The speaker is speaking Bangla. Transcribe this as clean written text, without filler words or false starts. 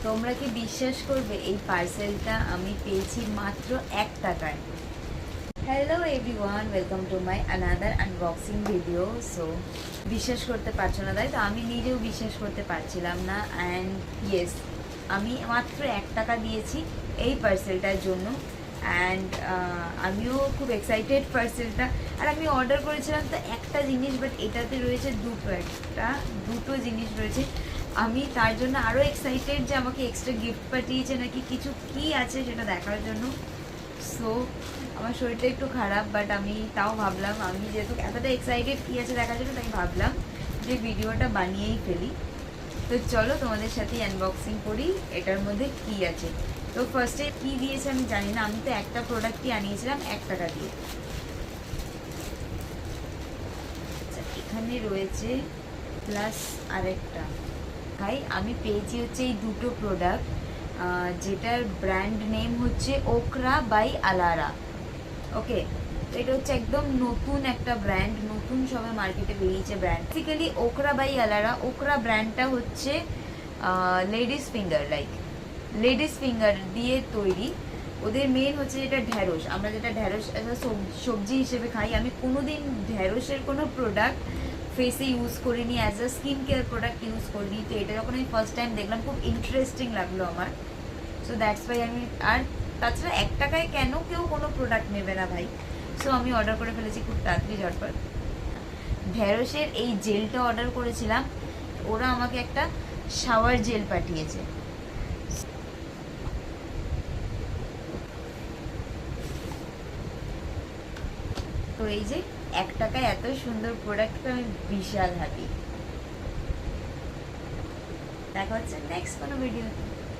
তোমরা কি বিশ্বাস করবে এই পার্সেলটা আমি পেয়েছি মাত্র 1 টাকায়। Hello everyone, welcome to my another unboxing video. So বিশ্বাস করতে পারছো না, তাই তো? আমি নিজেও বিশ্বাস করতে পারছিলাম না। অ্যান্ড ইয়েস, আমি মাত্র 1 টাকা দিয়েছি এই পার্সেলটার জন্য। অ্যান্ড আমিও খুব এক্সাইটেড পার্সেলটা। আর আমি অর্ডার করেছিলাম তো একটা জিনিস, বাট এটাতে রয়েছে দুটো জিনিস রয়েছে। আমি তার জন্য আরও এক্সাইটেড যে আমাকে এক্সট্রা গিফট পাঠিয়েছে নাকি কিছু কী আছে সেটা দেখার জন্য। সো আমার শরীরটা একটু খারাপ, বাট আমি তাও ভাবলাম, আমি যেহেতু এতটা এক্সাইটেড কী আছে দেখার জন্য, তাই ভাবলাম যে ভিডিওটা বানিয়েই ফেলি। তো চলো তোমাদের সাথে আনবক্সিং করি এটার মধ্যে কী আছে। তো ফার্স্টে কী দিয়েছে আমি জানি না, আমি তো একটা প্রোডাক্টই আনিয়েছিলাম 1 টাকা দিয়ে। আচ্ছা, এখানে রয়েছে প্লাস আরেকটা। ভাই আমি পেয়েছি হচ্ছে এই দুটো প্রোডাক্ট, যেটার ব্র্যান্ড নেম হচ্ছে ওকরা বাই আলারা। ওকে, তো এটা হচ্ছে একদম নতুন একটা ব্র্যান্ড, নতুন সবে মার্কেটে বেরিয়েছে brand. Basically Okra by Alara, Okra ব্র্যান্ডটা হচ্ছে ladies finger, like ladies finger দিয়ে তৈরি। ওদের মেন হচ্ছে যেটা ঢ্যাঁড়স, আমরা যেটা ঢ্যাঁড়স সবজি হিসেবে খাই। আমি কোনোদিন ঢ্যাঁড়সের কোনো প্রোডাক্ট ফেসে ইউজ করিনি, as a skin care product use করিনি। তো এটা যখন আমি ফার্স্ট টাইম দেখলাম খুব ইন্টারেস্টিং লাগলো আমার। সো দ্যাটস ওয়াই আমি, আর তাছাড়া 1 টাকায় কেন কেউ কোনো প্রোডাক্ট নেবে না ভাই। সো আমি অর্ডার করে ফেলেছি খুব তাড়াতাড়ি ঝটপট। ঢ্যাঁড়সের এই জেলটা অর্ডার করেছিলাম, ওরা আমাকে একটা শাওয়ার জেল পাঠিয়েছে। তো এই যে 1 টাকায় এত সুন্দর প্রোডাক্ট, আমি বিশাল হ্যাপি। দেখা হচ্ছে নেক্সট কোনো ভিডিওতে।